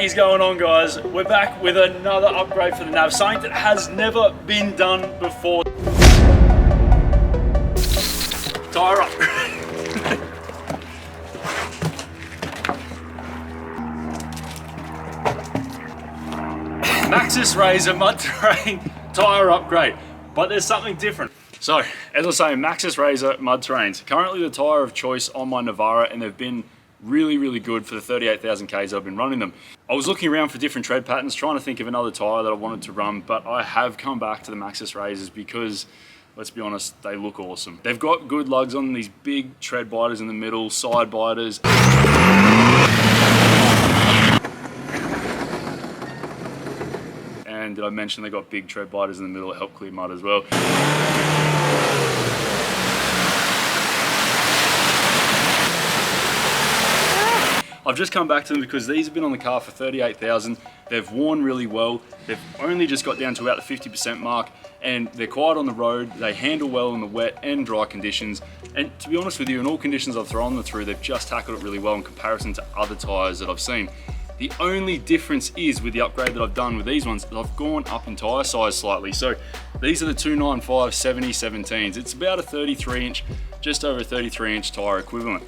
is going on, guys? We're back with another upgrade for the nav, something that has never been done before. Tire upgrade. Maxxis Razor mud terrain tire upgrade, but there's something different. So, as I was saying, Maxxis Razor mud terrains. Currently the tire of choice on my Navara, and they've been really good for the 38,000 Ks I've been running them. I was looking around for different tread patterns, trying to think of another tire that I wanted to run, but I have come back to the Maxxis Razors because, let's be honest, they look awesome. They've got good lugs on, these big tread biters in the middle, side biters. And did I mention they got big tread biters in the middle that help clear mud as well? I've just come back to them because these have been on the car for 38,000. They've worn really well. They've only just got down to about the 50% mark, and they're quiet on the road. They handle well in the wet and dry conditions. And to be honest with you, in all conditions I've thrown them through, they've just tackled it really well in comparison to other tires that I've seen. The only difference is with the upgrade that I've done with these ones, I've gone up in tire size slightly. So these are the 295 70 17s. It's about a 33 inch, just over a 33 inch tire equivalent.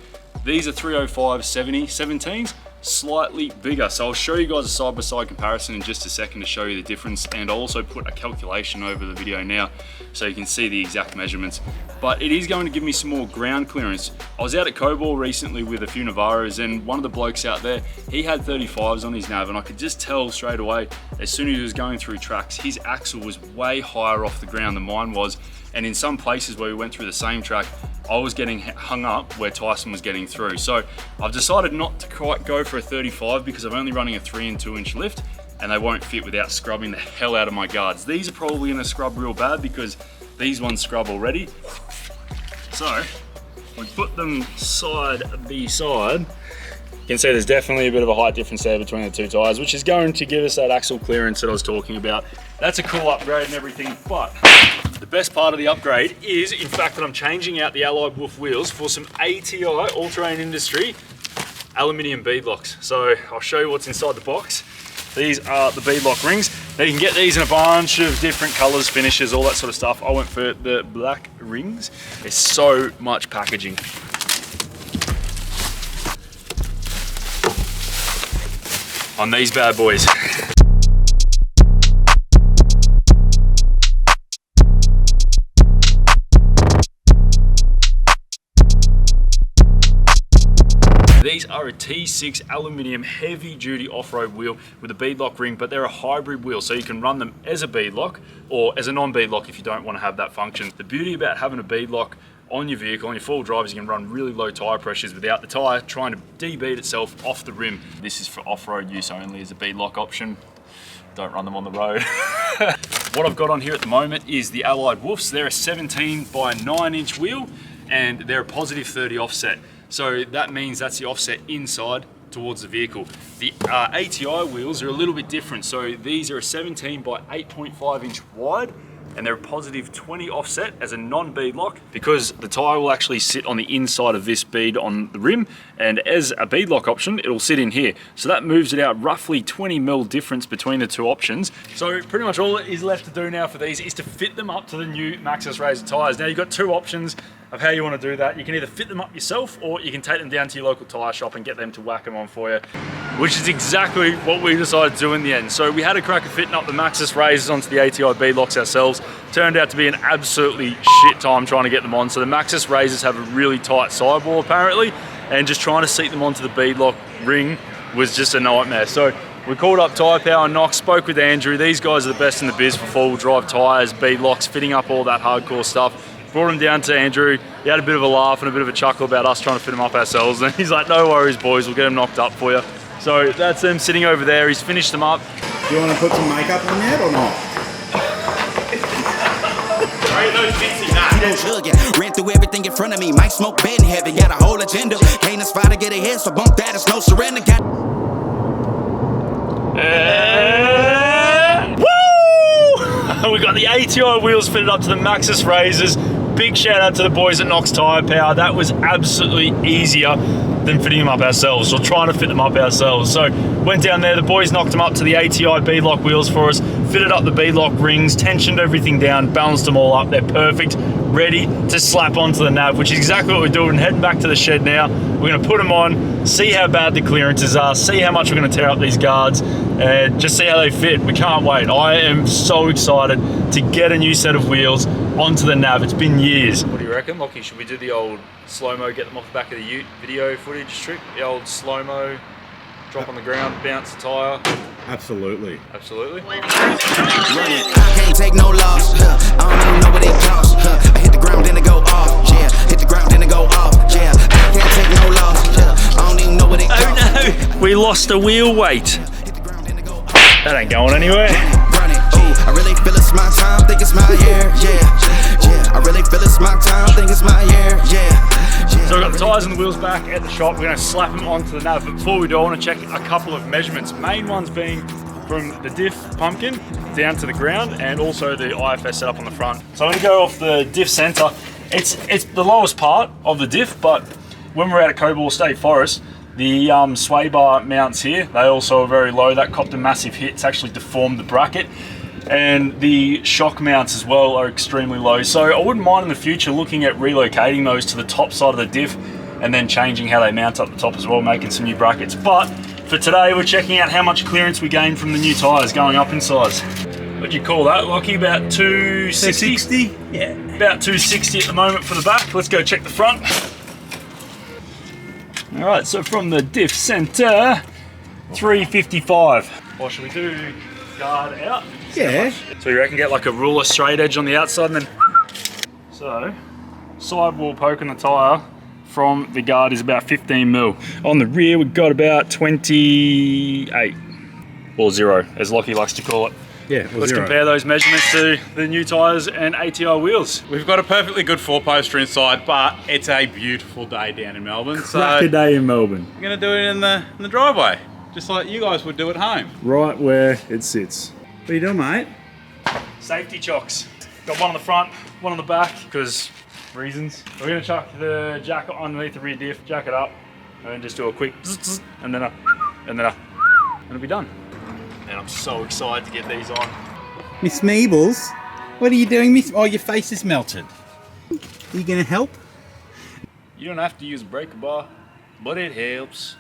These are 305 70 17s, slightly bigger. So I'll show you guys a side-by-side comparison in just a second to show you the difference, and I'll also put a calculation over the video now so you can see the exact measurements. But it is going to give me some more ground clearance. I was out at Cobalt recently with a few Navaras, and one of the blokes out there, he had 35s on his nav, and I could just tell straight away, as soon as he was going through tracks, his axle was way higher off the ground than mine was. And in some places where we went through the same track, I was getting hung up where Tyson was getting through. So I've decided not to quite go for a 35 because I'm only running a 3 and 2 inch lift, and they won't fit without scrubbing the hell out of my guards. These are probably gonna scrub real bad because these ones scrub already. So we put them side by side. You can see there's definitely a bit of a height difference there between the two tires, which is going to give us that axle clearance that I was talking about. That's a cool upgrade and everything, but the best part of the upgrade is, in fact, that I'm changing out the Allied Wolf wheels for some ATI All-Terrain Industry aluminium beadlocks. So I'll show you what's inside the box. These are the beadlock rings. Now you can get these in a bunch of different colors, finishes, all that sort of stuff. I went for the black rings. There's so much packaging. On these bad boys. These are a T6 aluminium heavy duty off-road wheel with a beadlock ring, but they're a hybrid wheel, so you can run them as a beadlock or as a non-beadlock if you don't want to have that function. The beauty about having a beadlock on your vehicle, on your full drive, is you can run really low tire pressures without the tire trying to de-bead itself off the rim. This is for off-road use only as a beadlock option. Don't run them on the road. What I've got on here at the moment is the Allied Wolves. They're a 17 by 9 inch wheel, and they're a positive 30 offset. So that means that's the offset inside towards the vehicle. The ATI wheels are a little bit different. So these are a 17 by 8.5 inch wide, and they're a positive 20 offset as a non-beadlock, because the tire will actually sit on the inside of this bead on the rim, and as a beadlock option it'll sit in here, so that moves it out roughly 20 mil difference between the two options. So pretty much all that is left to do now for these is to fit them up to the new Maxxis Razor tires. Now you've got two options of how you want to do that. You can either fit them up yourself, or you can take them down to your local tire shop and get them to whack them on for you, which is exactly what we decided to do in the end. So we had a crack at fitting up the Maxxis Razors onto the ATI Beadlocks ourselves. Turned out to be an absolutely shit time trying to get them on. So the Maxxis Razors have a really tight sidewall apparently, and just trying to seat them onto the beadlock ring was just a nightmare. So we called up Tyre Power Knox, spoke with Andrew. These guys are the best in the biz for four-wheel drive tires, beadlocks, fitting up all that hardcore stuff. Brought him down to Andrew. He had a bit of a laugh and a bit of a chuckle about us trying to fit him up ourselves. And he's like, no worries, boys, we'll get them knocked up for you. So that's them sitting over there. He's finished them up. Do you want to put some makeup on that or not? Ran through everything in front of me. Might smoke bed in heaven. Got a whole agenda. Can't aspire to get ahead, so bump that. It's no surrender. Woo! We got the ATI wheels fitted up to the Maxxis Razors. big shout out to the boys at Knox Tyre Power. That was absolutely easier than fitting them up ourselves, or trying to fit them up ourselves. So went down there, the boys knocked them up to the ATI Beadlock wheels for us, fitted up the beadlock rings, tensioned everything down, balanced them all up. They're perfect, ready to slap onto the nav, which is exactly what we're doing. Heading back to the shed now. We're gonna put them on, see how bad the clearances are, see how much we're gonna tear up these guards, and just see how they fit. We can't wait. I am so excited to get a new set of wheels onto the nav. It's been years. What do you reckon, Lockie? Should we do the old slow-mo, get them off the back of the ute video footage trick? The old slow-mo, drop on the ground, bounce the tyre? Absolutely. Absolutely. Run it. I can't take no loss. I don't even know what it costs. I hit the ground, then it go off. Yeah. Hit the ground, then it go off. Yeah. I can't take no loss. I don't even know what it costs. Oh no! We lost a wheel weight. That ain't going anywhere. Run it. Ooh, I really feel it's my time. Think it's my year. Yeah. Yeah. I really feel it's my time. Think it's my year. Yeah. So we've got the tyres and the wheels back at the shop. We're going to slap them onto the nav. But before we do, I want to check a couple of measurements. Main ones being from the diff pumpkin down to the ground, and also the IFS setup on the front. So I'm going to go off the diff centre. It's the lowest part of the diff, but when we're out at Cobble State Forest, the sway bar mounts here, they also are very low. That copped a massive hit. It's actually deformed the bracket. And the shock mounts as well are extremely low. So I wouldn't mind in the future looking at relocating those to the top side of the diff and then changing how they mount up the top as well, making some new brackets. But for today, we're checking out how much clearance we gained from the new tyres going up in size. What'd you call that, Lockie? About 260? 260? Yeah. About 260 at the moment for the back. Let's go check the front. All right, so from the diff centre, 355. Or should we do guard out? Yeah. So you reckon get like a ruler straight edge on the outside and then... So, sidewall poke on the tyre from the guard is about 15 mil. On the rear we've got about 28, or 0, as Lockie likes to call it. Yeah, Let's 0. compare those measurements to the new tyres and ATI wheels. We've got a perfectly good 4-poster inside, but it's a beautiful day down in Melbourne. Crack a day in Melbourne. We're going to do it in the driveway, just like you guys would do at home. Right where it sits. What are you doing, mate? Safety chocks. Got one on the front, one on the back, because reasons. We're going to chuck the jack underneath the rear diff, jack it up, and then just do a quick zzz, and then and it'll be done. And I'm so excited to get these on. Miss Meebles, what are you doing, Miss? Oh, your face is melted. Are you going to help? You don't have to use a breaker bar, but it helps.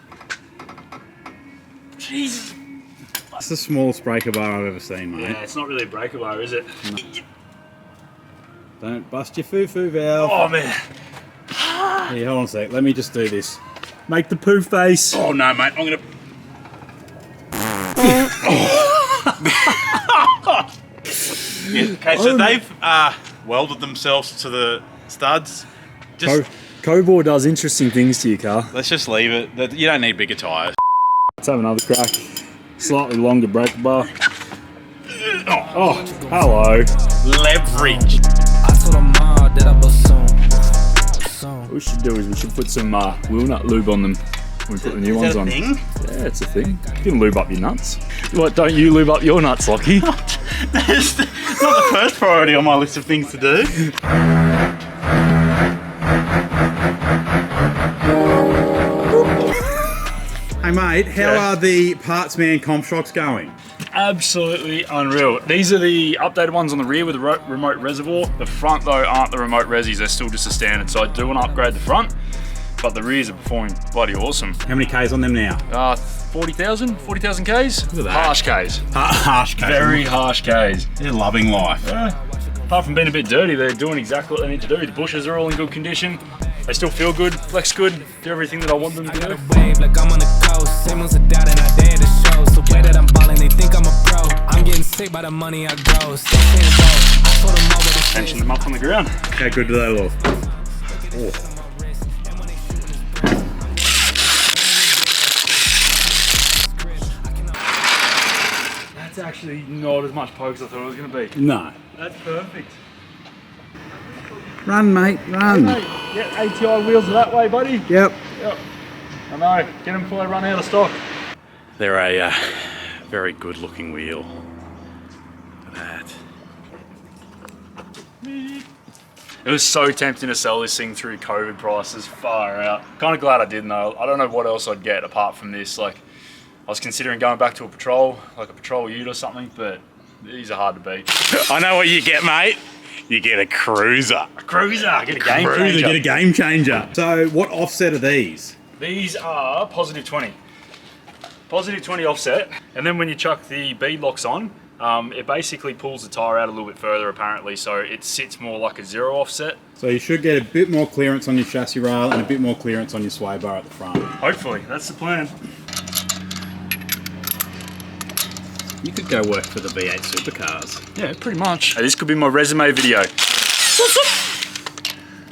Jesus. That's the smallest breaker bar I've ever seen, mate. Yeah, it's not really a breaker bar, is it? No. Don't bust your foo-foo valve. Oh man. Here, hold on a sec. Let me just do this. Make the poo face. Oh no, mate, I'm going to... Okay, so they've welded themselves to the studs. Just Cobor does interesting things to your car. let's just leave it. You don't need bigger tyres. Let's have another crack. Slightly longer breaker bar. Oh, hello. Leverage. I told them all that I bust soon. What we should do is we should put some wheel nut lube on them when we put the new ones on. Thing? Yeah, it's a thing. You can lube up your nuts. What, don't you lube up your nuts, Lockie? That's not the first priority on my list of things to do. Hey mate, how are the Parts Man comp shocks going? Absolutely unreal. These are the updated ones on the rear with the remote reservoir. The front though aren't the remote resis, they're still just a standard. So I do want to upgrade the front, but the rears are performing bloody awesome. How many Ks on them now? 40,000 Ks? Look at that. Harsh Ks. Harsh Ks. Very harsh Ks. They're loving life. Apart from being a bit dirty, they're doing exactly what they need to do. The bushes are all in good condition. They still feel good, flex good, do everything that I want them to do. Wave like I'm on the coast. Simmons are down and I dare to show. So way that I'm ballin', they think I'm a pro. I'm getting sick by the money I grow. Still saying both. I told them all what it Tension them up on the ground. How good do they look? Oh. That's actually not as much poke as I thought it was going to be. No. That's perfect. Run, mate, run. Hey, get ATI wheels that way, buddy. Yep. Yep. I know. Get them before they run out of stock. They're a very good looking wheel. Look at that. It was so tempting to sell this thing through COVID prices, far out. Kind of glad I didn't though. I don't know what else I'd get apart from this. Like, I was considering going back to a patrol, like a patrol ute or something, but these are hard to beat. I know what you get, mate. You get a cruiser. A cruiser, get a game Cruiser, changer. get a game changer. So what offset are these? These are positive 20. Positive 20 offset, and then when you chuck the beadlocks on, it basically pulls the tyre out a little bit further apparently, so it sits more like a 0 offset. So you should get a bit more clearance on your chassis rail and a bit more clearance on your sway bar at the front. Hopefully, that's the plan. You could go work for the V8 supercars. Yeah, pretty much. Hey, this could be my resume video. Look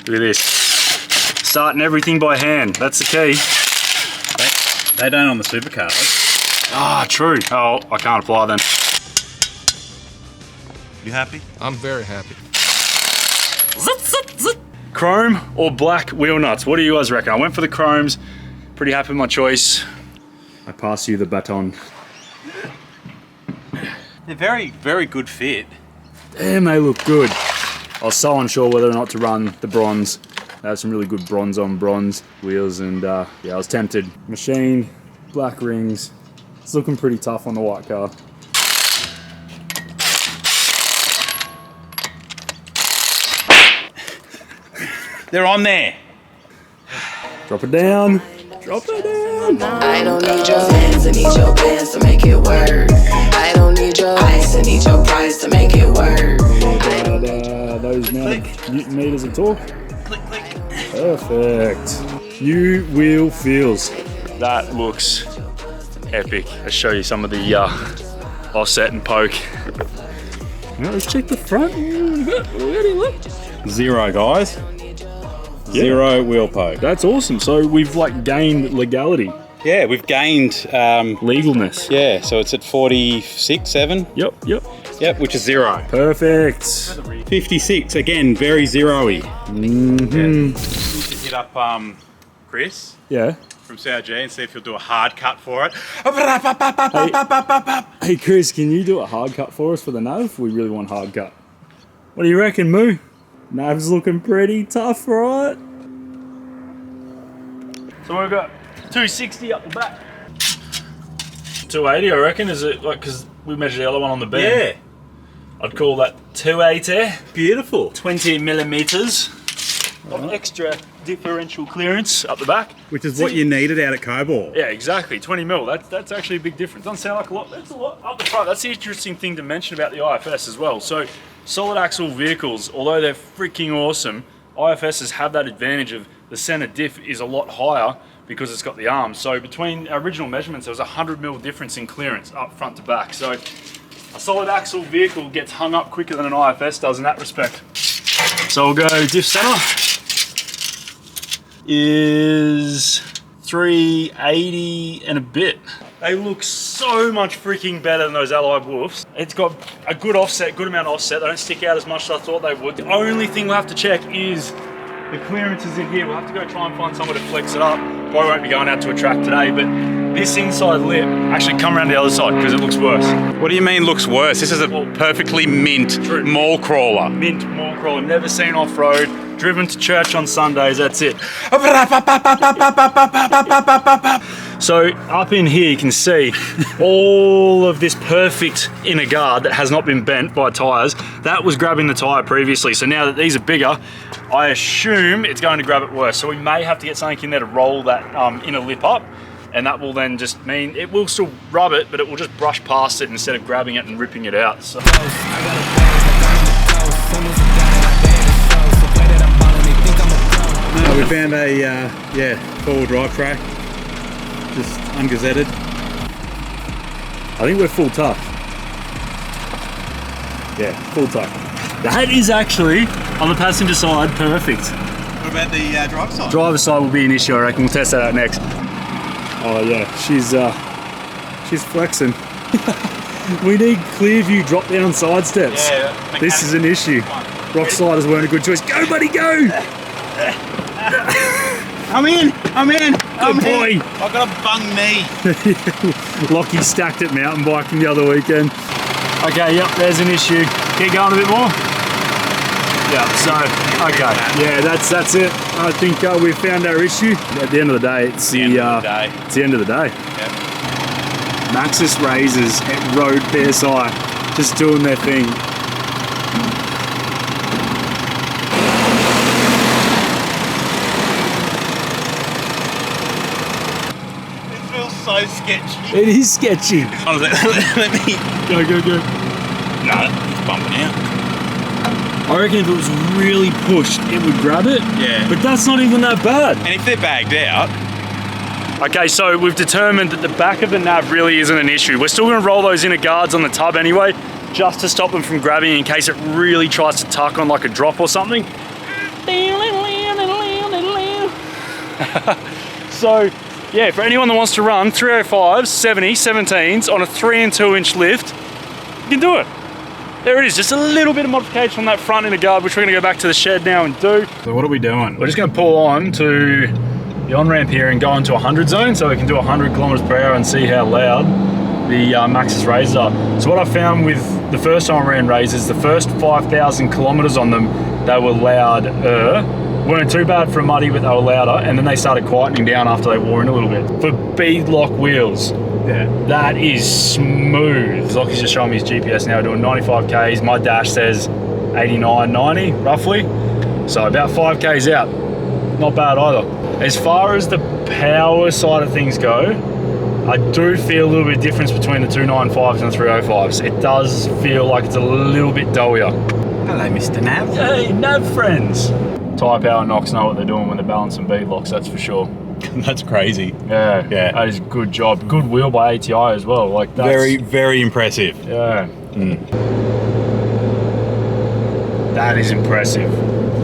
at this. Starting everything by hand, that's the key. They don't on the supercars. Ah, true. Oh, I can't apply then. You happy? I'm very happy. Chrome or black wheel nuts? What do you guys reckon? I went for the chromes. Pretty happy with my choice. I pass you the baton. They're very, very good fit. Damn, they look good. I was so unsure whether or not to run the bronze. They have some really good bronze on bronze wheels, and yeah, I was tempted. Machine, black rings. It's looking pretty tough on the white car. They're on there. Drop it down. Drop it down. I don't need your hands, I need your bands to make it work. I don't need your ice, I need your price to make it work. Those Newton meters of torque. Click, click. Perfect. New wheel feels. That looks epic. I'll show you some of the offset and poke. Now let's check the front. Look. 0, guys. 0 wheel poke. That's awesome. So we've like gained legality. Yeah, we've gained Legalness. yeah, so it's at 46, 7. Yep. Yep, which is 0. Perfect. 56, again, very 0-y. You should hit up Chris Yeah. from CRG and see if he'll do a hard cut for it. Hey Chris, can you do a hard cut for us for the nav? We really want hard cut. What do you reckon, Moo? Nav's looking pretty tough, right? So we've got 260 up the back. 280, I reckon. Is it like, because we measured the other one on the bend? Yeah. I'd call that 280. Beautiful. 20 millimeters of extra differential clearance up the back. Which is what you needed out at Cobalt. Yeah, exactly. 20 mil. That's actually a big difference. Doesn't sound like a lot. That's a lot up the front. That's the interesting thing to mention about the IFS as well. So, solid axle vehicles, although they're freaking awesome, IFSs have that advantage of the center diff is a lot higher because it's got the arms. So between our original measurements, there was a 100 mil difference in clearance up front to back. So a solid axle vehicle gets hung up quicker than an IFS does in that respect. So we'll go diff center is 380 and a bit. They look so much freaking better than those Allied Wolves. It's got a good offset, good amount of offset. They don't stick out as much as I thought they would. The only thing we'll have to check is the clearances in here. We'll have to go try and find somewhere to flex it up. Probably won't be going out to a track today, but this inside lip, actually come around the other side because it looks worse. What do you mean looks worse? This is a perfectly mint mall crawler. Mint mall crawler, never seen off-road, driven to church on Sundays, that's it. So up in here you can see all of this perfect inner guard that has not been bent by tyres. That was grabbing the tyre previously, so now that these are bigger, I assume it's going to grab it worse. So we may have to get something in there to roll that inner lip up, and that will then just mean it will still rub it, but it will just brush past it instead of grabbing it and ripping it out. So. We found a four-wheel drive track, just ungazetted. I think we're full tuck. Yeah, full tuck. That is actually, on the passenger side, perfect. What about the driver's side? Driver's side will be an issue, I reckon. We'll test that out next. Oh yeah, she's flexing. We need clear view drop down side steps. Yeah, this is an issue. Rock sliders weren't a good choice. Go buddy, go! I'm in. Good boy. I've got a bung knee. Lockie stacked at mountain biking the other weekend. Okay, yep, there's an issue. Keep going a bit more. Yeah, so, okay. Yeah, that's it. I think we found our issue. At the end of the day, it's the end of the day. It's the end of the day. Yep. Maxxis razors at Road PSI, just doing their thing. It feels so sketchy. It is sketchy. Let me. Go. No, it's bumping out. I reckon if it was really pushed, it would grab it. Yeah. But that's not even that bad. And if they're bagged out, Okay, so we've determined that the back of the nav really isn't an issue. We're still gonna roll those inner guards on the tub anyway, just to stop them from grabbing in case it really tries to tuck on like a drop or something. So, yeah, for anyone that wants to run 305s, 70s, 17s on a 3 and 2 inch lift, you can do it. There it is, just a little bit of modification on that front inner guard, which we're gonna go back to the shed now and do. So what are we doing? We're just gonna pull on to the on-ramp here and go into 100 zone so we can do 100 kilometers per hour and see how loud the Maxxis razors are. So what I found with the first time I ran razors, the first 5,000 kilometers on them, they were louder. Weren't too bad for a muddy, but they were louder, and then they started quietening down after they wore in a little bit. For Beadlock wheels, Yeah. that is smooth. Zockie's just showing me his GPS now, doing 95 Ks. My dash says 89, 90, roughly. So about 5 Ks out. Not bad either. As far as the power side of things go, I do feel a little bit of difference between the 295s and the 305s. It does feel like it's a little bit doughier. hello, Mr. Nav. Hey, nav friends! Tyre Power Knox know what they're doing when they're balancing beadlocks, that's for sure. That's crazy. Yeah, Yeah. that is a good job. Good wheel by ATI as well. Like that's, Very impressive. Yeah. That is impressive.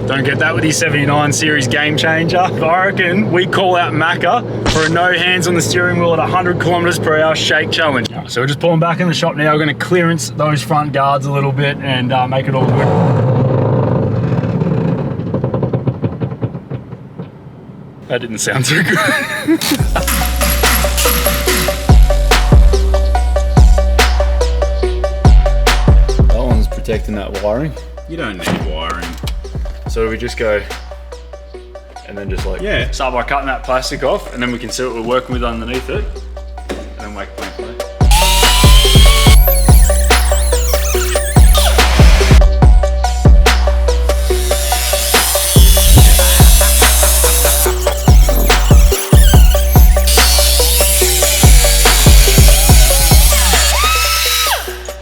Don't get that with your 79 series game changer. I reckon we call out Macca for a no hands on the steering wheel at 100 kilometers per hour shake challenge. So we're just pulling back in the shop now. We're going to clearance those front guards a little bit and make it all good. That didn't sound too good. That one's protecting that wiring. You don't need wiring. So we just go and then just like start by cutting that plastic off, and then we can see what we're working with underneath it, and then make plan for that.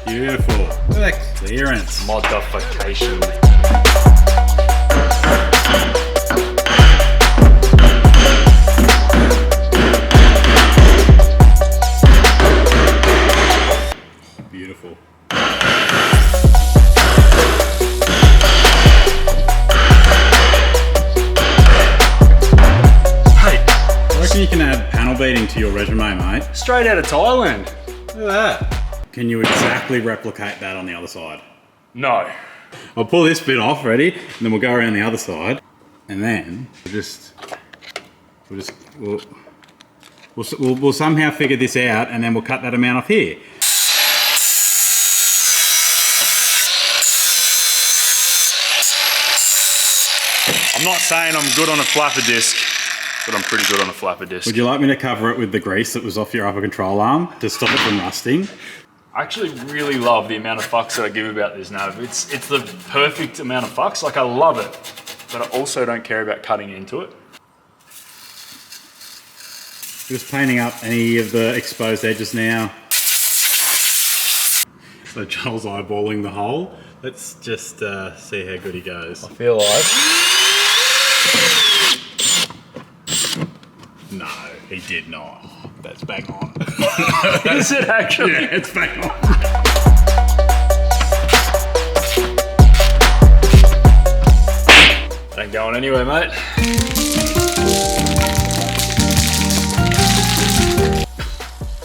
Beautiful. Look at that clearance. Modification. Beautiful. Hey, I reckon you can add panel beading to your resume, mate. straight out of Thailand. Look at that. Can you exactly replicate that on the other side? No. I'll pull this bit off, ready? And then we'll go around the other side. And then we'll somehow figure this out, and then we'll cut that amount off here. I'm not saying I'm good on a flapper disc, but I'm pretty good on a flapper disc. Would you like me to cover it with the grease that was off your upper control arm to stop it from rusting? I actually really love the amount of fucks that I give about this nav. It's the perfect amount of fucks. Like, I love it, but I also don't care about cutting into it. Just painting up any of the exposed edges now. So Joel's eyeballing the hole. Let's just see how good he goes. I feel like. No, he did not. That's bang on. Is it actually? Yeah, it's bang on. Ain't going anywhere, mate.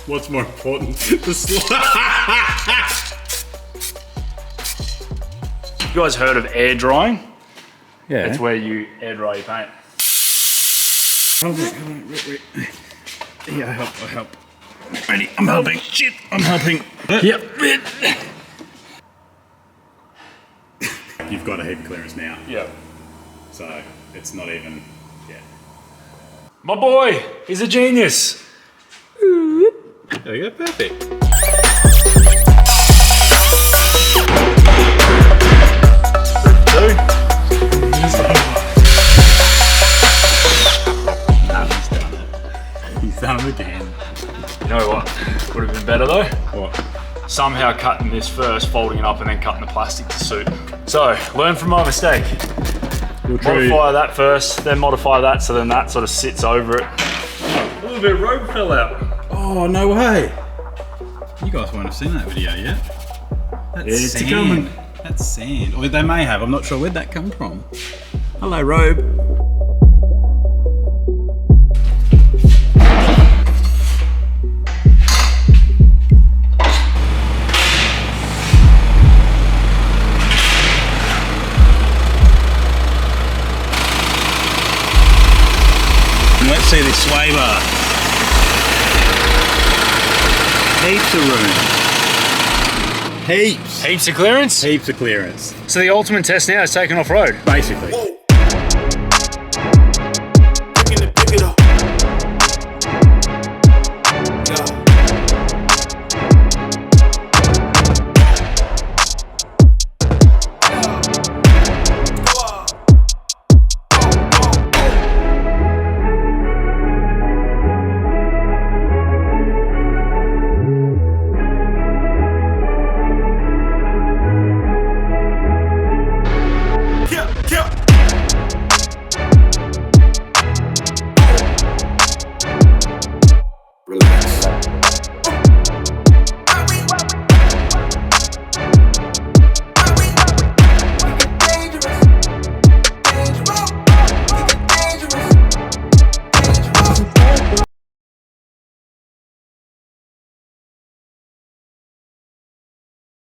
What's more important? The slide. You guys heard of air drying? Yeah. It's where you air dry your paint. Hold on. Wait. Yeah, I'll help. Ready, I'm helping. Shit, I'm helping. Yep. you've got a heap of clearance now. Yeah. So it's not even, yeah. My boy, he's a genius. There we go, perfect. He's done it again. You know what? Would have been better though. What? Somehow cutting this first, folding it up, and then cutting the plastic to suit. So, learn from my mistake. Modify that first, then modify that, so then that sort of sits over it. A little bit of rope fell out. Oh, no way. You guys won't have seen that video yet. That's It's sand. coming. That's sand. Or they may have. I'm not sure where'd that come from. Hello, robe. Let's see this sway bar. Heaps of room. Heaps. Heaps of clearance. Heaps of clearance. So the ultimate test now is taken off-road. Basically.